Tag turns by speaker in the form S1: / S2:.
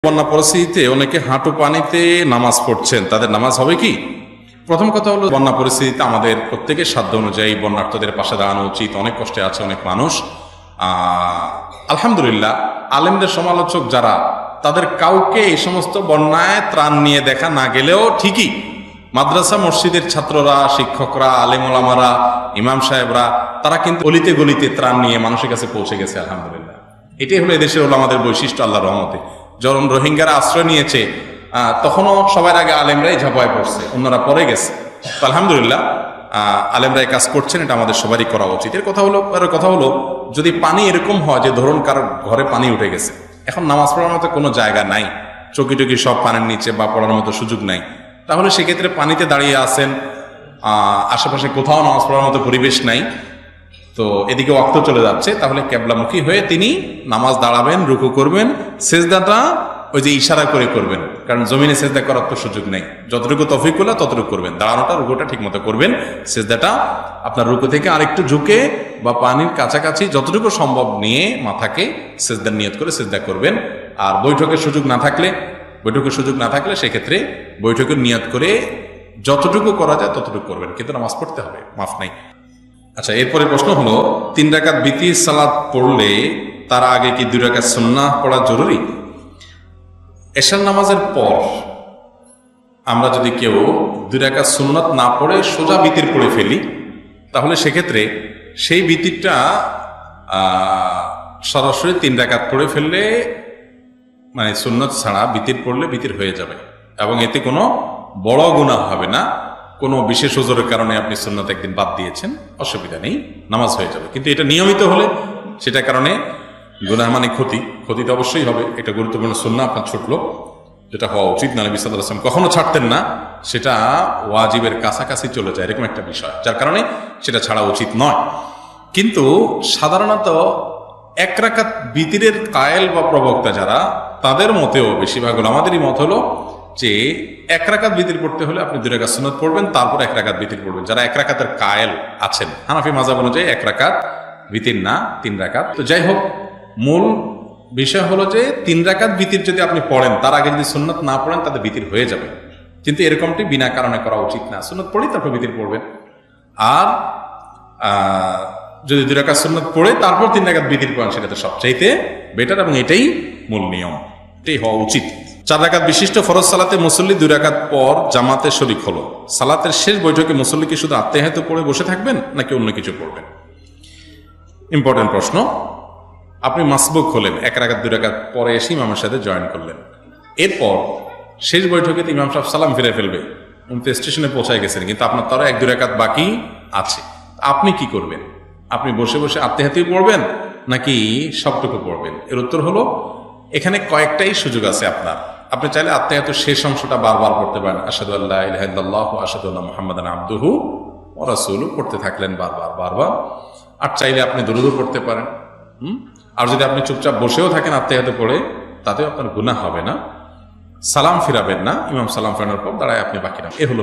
S1: বন্যা পরিস্থিতিতে অনেকে হাঁটু পানিতে নামাজ পড়ছেন, তাদের নামাজ হবে কি? প্রথম কথা হলো, বন্যা পরিস্থিতিতে আমাদের প্রত্যেকের সাধ্য অনুযায়ী বন্যার্থদের পাশে দাঁড়ানো উচিত। অনেক কষ্টে আছে অনেক মানুষ। আলহামদুলিল্লাহ, আলেমদের সমালোচক যারা, তাদের কাউকে এই সমস্ত বন্যায় ত্রাণ নিয়ে দেখা না গেলেও ঠিকই মাদ্রাসা মসজিদের ছাত্ররা, শিক্ষকরা, আলেম ওলামারা, ইমাম সাহেবরা, তারা কিন্তু অলিতে গলিতে ত্রাণ নিয়ে মানুষের কাছে পৌঁছে গেছে। আলহামদুলিল্লাহ, এটাই হলো এদেশের ওলামাদের বৈশিষ্ট্য, আল্লাহর রহমতে। যখন রোহিঙ্গারা আশ্রয় নিয়েছে, তখনও সবার আগে আলেমরাই ঝাঁপায় পড়ছে, অন্যরা পরে গেছে। তো আলহামদুলিল্লাহ, আলেমরাই কাজ করছেন, এটা আমাদের সবারই করা উচিত। এর কথা হলো যদি পানি এরকম হয় যে ধরুন কারো ঘরে পানি উঠে গেছে, এখন নামাজ পড়ার মতো কোনো জায়গা নাই, চকি টকি সব পানির নিচে, বা পড়ার মতো সুযোগ নাই, তাহলে সেক্ষেত্রে পানিতে দাঁড়িয়ে আছেন, আশেপাশে কোথাও নামাজ পড়ার মতো পরিবেশ নাই, তো এদিকে ওয়াক্ত চলে যাচ্ছে, তাহলে কেবলামুখী হয়ে তিনি নামাজ দাঁড়াবেন, রুকু করবেন, সেজদাটা ওই যে ইশারা করে করবেন, কারণ জমিনে সেজদা করার তো সুযোগ নেই। যতটুকু তৌফিক হলো ততটুকু করবেন, দাঁড়ানোটা, রুকুটা ঠিক মতো করবেন, সেজদাটা আপনার রুকু থেকে আরেকটু ঝুঁকে বা পানির কাছাকাছি যতটুকু সম্ভব নিয়ে মাথাকে সেজদার নিয়ত করে সেজদা করবেন। আর বৈঠকের সুযোগ না থাকলে সেক্ষেত্রে বৈঠকের নিয়ত করে যতটুকু করা যায় ততটুকু করবেন, কিন্তু নামাজ পড়তে হবে, মাফ নাই। আচ্ছা, এরপরে প্রশ্ন হলো, 3 রাকাত বিতির সালাত পড়লে তার আগে কি 2 রাকাত সুন্নাহ পড়া জরুরি? এশার নামাজের পর আমরা যদি কেউ 2 রাকাত সুন্নাত না পড়ে সোজা বিতির পড়ে ফেলি, তাহলে সেক্ষেত্রে সেই বিতিরটা সরাসরি 3 রাকাত পড়ে ফেললে, মানে সুন্নত ছাড়া বিতির পড়লে বিতির হয়ে যাবে, এবং এতে কোনো বড় গুনাহ হবে না। কোনো বিশেষ ওজরের কারণে আপনি সুন্নত একদিন বাদ দিয়েছেন, অসুবিধা নেই, নামাজ হয়ে যাবে। কিন্তু এটা নিয়মিত হলে সেটার কারণে গুনাহ মানে ক্ষতি তো অবশ্যই হবে। এটা গুরুত্বপূর্ণ সুন্নাহ আপনার ছুটলো, যেটা হওয়া উচিত না। নবী সাল্লাল্লাহু আলাইহি ওয়াসাল্লাম কখনো ছাড়তেন না, সেটা ওয়াজিবের কাছাকাছি চলে যায়, এরকম একটা বিষয়, যার কারণে সেটা ছাড়া উচিত নয়। কিন্তু সাধারণত 1 রাকাত বিতিরের কায়েল বা প্রবক্তা যারা, তাদের মতেও বেশিরভাগ আমাদেরই মত হলো যে 1 রাকাত বিতির পড়তে হলে আপনি 2 রাকাত সুন্নাত পড়বেন, তারপর 1 রাকাত বিতির পড়বেন। যারা 1 রাকাতের কায়েল আছেন, হানাফি মাযহাব অনুযায়ী 1 রাকাত বিতির না, 3 রাকাত। তো যাই হোক, মূল বিষয় হলো যে 3 রাকাত বিতির যদি আপনি পড়েন, তার আগে যদি সুন্নাত না পড়েন, তাতে বিতির হয়ে যাবে। কিন্তু এরকমটি বিনা কারণে করা উচিত না। সুন্নাত পড়ি তারপর বিতির পড়বেন, আর যদি 2 রাকাত সুন্নাত পড়ে তারপর 3 রাকাত বিতির পড়েন, সেটা তো সবচাইতে বেটার, এবং এটাই মূল নিয়ম, এটাই হওয়া উচিত। 4 রাকাত বিশিষ্ট ফরজ সালাতে মুসল্লি 2 রাকাত পর জামাতে শরীক হলো, সালাতের শেষ বৈঠকে মুসল্লি কি শুধু আত্তাহিয়াত পড়ে বসে থাকবেন, নাকি অন্য কিছু পড়বেন? ইম্পর্টেন্ট প্রশ্ন। আপনি মাসবুক হলেন, 1 রাকাত 2 রাকাত পরে এসে ইমামের সাথে জয়েন করলেন, এরপর শেষ বৈঠকে ইমাম সাহেব সালাম ফিরে ফেলবে, উনি তো স্টেশনে পৌঁছায় গেছেন, কিন্তু আপনার তারও 1-2 রাকাত বাকি আছে। আপনি কি করবেন? আপনি বসে বসে আত্তাহিয়াতই পড়বেন, নাকি সবটুকু পড়বেন? এর উত্তর হলো, এখানে কয়েকটাই সুযোগ আছে আপনার। আপনি চাইলে আত্তাহিয়াতের শেষ অংশটা বারবার পড়তে পারেন, আশহাদু আল্লা ইলাহা ইল্লাল্লাহু ওয়া আশহাদু আন্না মুহাম্মাদান আবদুহু ওয়া রাসূলুহু পড়তে থাকলেন বারবার। আর চাইলে আপনি দুরূদ পড়তে পারেন। আর যদি আপনি চুপচাপ বসেও থাকেন আত্তাহিয়াত পড়ে, তাতেও আপনার গুনাহ হবে না। সালাম ফিরাবেন না, ইমাম সালাম ফেরানোর পর দাঁড়ায় আপনি বাকি রাখবেন। এ হলো